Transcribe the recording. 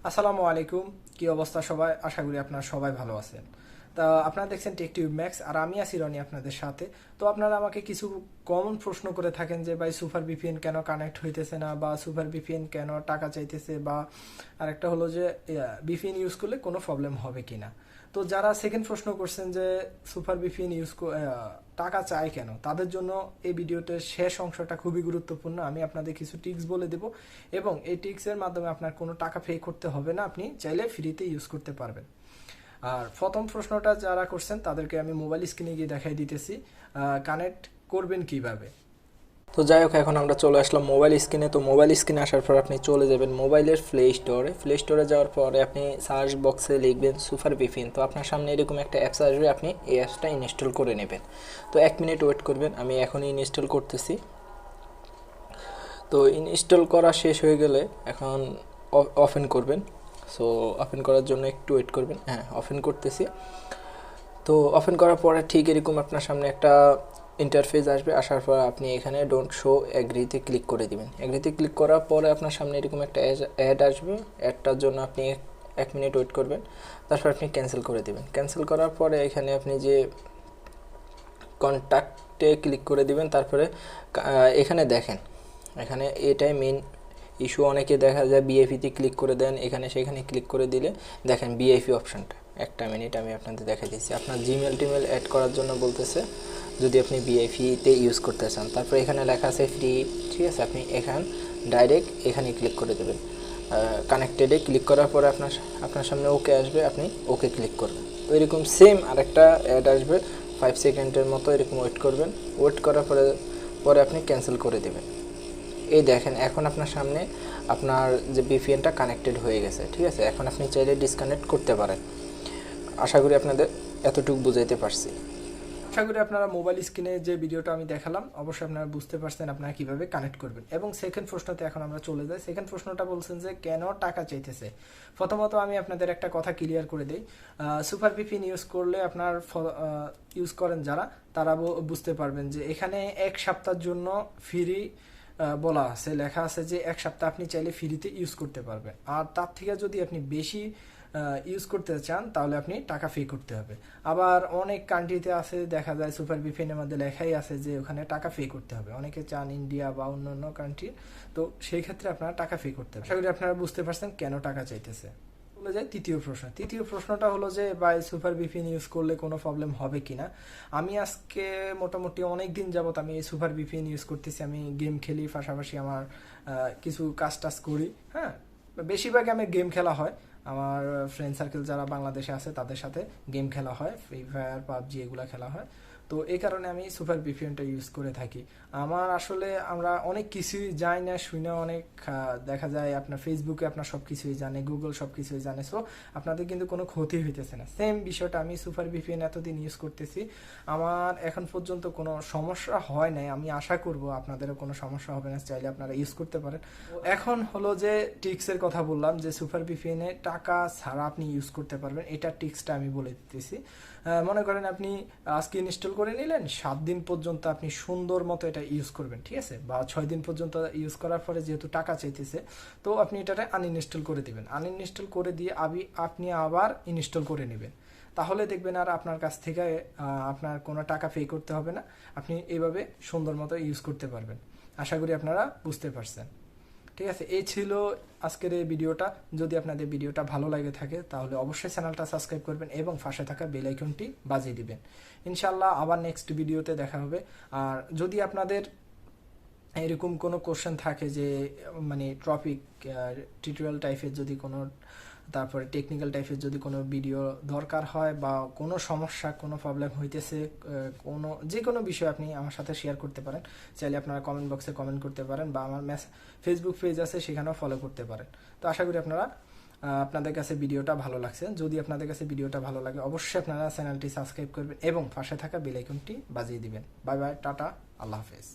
আসসালামু আলাইকুম। কি অবস্থা সবাই? আশা করি আপনারা সবাই ভালো আছেন। তা আপনারা দেখছেন টেক টিউব ম্যাক্স, আর আমি আছি রনি আপনাদের সাথে। তো আপনারা আমাকে কিছু কমন প্রশ্ন করে থাকেন যে ভাই সুপার ভিপিএন কেন কানেক্ট হইতেছে না, বা সুপার ভিপিএন কেন টাকা চাইতেছে, বা আরেকটা হলো যে ভিপিএন ইউজ করলে কোনো প্রবলেম হবে কিনা। তো যারা সেকেন্ড প্রশ্ন করছেন যে সুপার ভিপিএন টাকা চায় কেন, তাদের জন্য এই ভিডিওটার শেষ অংশটা খুবই গুরুত্বপূর্ণ। আমি আপনাদের কিছু টিপস বলে দেব, এবং এই টিপসের মাধ্যমে আপনার কোনো টাকা পে করতে হবে না, আপনি চাইলে ফ্রিতে ইউজ করতে পারবেন। আর প্রথম প্রশ্নটা যারা করছেন তাদেরকে আমি মোবাইল স্ক্রিনে গিয়ে দেখাই দিতেছি কানেক্ট করবেন কিভাবে। তো যাই হোক, এখন আমরা চলে আসলাম মোবাইল স্ক্রিনে। তো মোবাইল স্ক্রিনে আসার পর আপনি চলে যাবেন মোবাইলের প্লে স্টোরে যাওয়ার পরে আপনি সার্চ বক্সে লিখবেন সুপার ভিপিএন। তো আপনার সামনে এরকম একটা অ্যাপস আসবে, আপনি এই অ্যাপসটা ইনস্টল করে নেবেন। তো 1 মিনিট ওয়েট করবেন, আমি এখনই ইনস্টল করতেছি। তো ইনস্টল করা শেষ হয়ে গেলে এখন ওপেন করবেন। সো ওপেন করার জন্য একটু ওয়েট করবেন। হ্যাঁ, ওপেন করতেছি। তো ওপেন করার পরে ঠিক এরকম আপনার সামনে একটা ইন্টারফেস আসবে। আসার পর আপনি এখানে ডোন্ট শো এগ্রিতে ক্লিক করে দিবেন। এগ্রিতে ক্লিক করার পরে আপনার সামনে এরকম একটা অ্যাড আসবে। অ্যাডটার জন্য আপনি 1 মিনিট ওয়েট করবেন, তারপর আপনি ক্যান্সেল করে দিবেন। ক্যান্সেল করার পরে এখানে আপনি যে কন্ট্যাক্টে ক্লিক করে দিবেন। তারপরে এখানে দেখেন, এখানে এটাই মেন ইস্যু। অনেকে দেখা যায় বিআইপিতে ক্লিক করে দেন, এখানে সেখানে ক্লিক করে দিলে দেখেন বিআইপি অপশানটা। 1 মিনিট আমি আপনাদের দেখা দিচ্ছি। আপনার জিমেল টিমেল অ্যাড করার জন্য বলতেছে, যদি আপনি বিআইপিতে ইউজ করতে চান। তারপরে এখানে লেখা আছে ফ্রি, ঠিক আছে। আপনি ডাইরেক্ট এখানে ক্লিক করে দেবেন। কানেক্টেডে ক্লিক করার পরে আপনার সামনে ওকে আসবে, আপনি ওকে ক্লিক করবেন। তো এরকম সেম আরেকটা অ্যাড আসবে, 5 সেকেন্ডের মতো এরকম ওয়েট করবেন। ওয়েট করার পরে আপনি ক্যান্সেল করে দেবেন। এই দেখেন, এখন আপনার সামনে আপনার যে ভিপিএনটা কানেক্টেড হয়ে গেছে, ঠিক আছে। এখন আপনি চাইলে ডিসকানেক্ট করতে পারেন। আশা করি আপনাদের এতটুকু বুঝাইতে পারছি। আশা করি আপনারা মোবাইল স্ক্রিনে যে ভিডিওটা আমি দেখালাম, অবশ্যই আপনারা বুঝতে পারছেন আপনারা কিভাবে কানেক্ট করবেন। এবং সেকেন্ড প্রশ্নতে এখন আমরা চলে যাই। সেকেন্ড প্রশ্নটা বলছেন যে কেন টাকা চাইতেছে। প্রথমত আমি আপনাদের একটা কথা ক্লিয়ার করে দিই। সুপার ভিপিএন ইউজ করলে আপনার ইউজ করেন যারা, তারা বুঝতে পারবেন যে এখানে 1 সপ্তাহের জন্য ফ্রি বলা আছে, লেখা আছে যে 1 সপ্তাহ আপনি চাইলে ফ্রিতে ইউজ করতে পারবেন। আর তার থেকে যদি আপনি বেশি ইউজ করতে চান তাহলে আপনি টাকা পে করতে হবে। আবার অনেক কান্ট্রিতে আছে, দেখা যায় সুপার ভিপিএনের মধ্যে লেখাই আছে যে ওখানে টাকা পে করতে হবে। অনেকে চান ইন্ডিয়া বা অন্যান্য কান্ট্রি, তো সেই ক্ষেত্রে আপনারা টাকা পে করতে হবে। আশা করি আপনারা বুঝতে পারছেন কেন টাকা চাইতেছে। বলে যায় তৃতীয় প্রশ্নটা হলো যে ভাই সুপার ভিপিএন ইউজ করলে কোনো প্রবলেম হবে কিনা। আমি আজকে মোটামুটি অনেক দিন যাবত আমি এই সুপার ভিপিএন ইউজ করতেছি। আমি গেম খেলি, পাশাপাশি আমার কিছু কাজ টাজ করি। হ্যাঁ, বেশিরভাগ আমি গেম খেলা হয়। আমার ফ্রেন্ড সার্কেল যারা বাংলাদেশে আছে তাদের সাথে গেম খেলা হয়, ফ্রি ফায়ার, পাবজি এগুলো খেলা হয়। তো এই কারণে আমি সুপার ভিপিএনটা ইউজ করে থাকি। আমার আসলে আমরা অনেক কিছুই জানি না, শুনে অনেক দেখা যায় আপনার ফেসবুকে আপনার সব কিছুই জানে, গুগল সব কিছুই জানে। সো আপনাদের কিন্তু কোনো ক্ষতি হইতেছে না। সেম বিষয়টা আমি সুপার ভিপিএন এতদিন ইউজ করতেছি, আমার এখন পর্যন্ত কোনো সমস্যা হয় নাই। আমি আশা করব আপনাদেরও কোনো সমস্যা হবে না, চাইলে আপনারা ইউজ করতে পারেন। এখন হলো যে টিক্সের কথা বললাম যে সুপার ভিপিএনে টাকা ছাড়া আপনি ইউজ করতে পারবেন, এটা টিক্সটা আমি বলে দিতেছি। মনে করেন আপনি আজকে ইনস্টল করে নিলেন, 7 দিন পর্যন্ত আপনি সুন্দর মতো এটা ইউজ করবেন, ঠিক আছে। বা 6 দিন পর্যন্ত ইউজ করার পরে যেহেতু টাকা চাইতেছে, তো আপনি এটাতে আনইনস্টল করে দিবেন। আনইনস্টল করে দিয়ে আপনি আবার ইনস্টল করে নেবেন। তাহলে দেখবেন আর আপনার কাছ থেকে আপনার কোনো টাকা পে করতে হবে না, আপনি এইভাবে সুন্দর মতো ইউজ করতে পারবেন। আশা করি আপনারা বুঝতে পারছেন। ঠিক আছে, এই ছিল আজকের এই ভিডিওটা। যদি আপনাদের ভিডিওটা ভালো লাগে থাকে তাহলে অবশ্যই চ্যানেলটা সাবস্ক্রাইব করবেন এবং পাশে থাকা বেল আইকনটি বাজিয়ে দিবেন। ইনশাল্লাহ আবার নেক্সট ভিডিওতে দেখা হবে। আর যদি আপনাদের এরকম কোনো কোশ্চেন থাকে যে মানে টপিক টিউটোরিয়াল টাইপের যদি কোনো, তারপরে টেকনিক্যাল টাইপের যদি কোনো ভিডিও দরকার হয়, বা কোনো সমস্যা কোনো প্রবলেম হইতেছে, যে কোনো বিষয় আপনি আমার সাথে শেয়ার করতে পারেন। চাইলে আপনারা কমেন্ট বক্সে কমেন্ট করতে পারেন, বা আমার ফেসবুক পেজ আছে সেখানেও ফলো করতে পারেন। তো আশা করি আপনাদের কাছে ভিডিওটা ভালো লাগছে। যদি আপনাদের কাছে ভিডিওটা ভালো লাগে অবশ্যই আপনারা চ্যানেলটি সাবস্ক্রাইব করবেন এবং পাশে থাকা বেল আইকনটি বাজিয়ে দিবেন। বাই বাই, টাটা, আল্লাহ হাফেজ।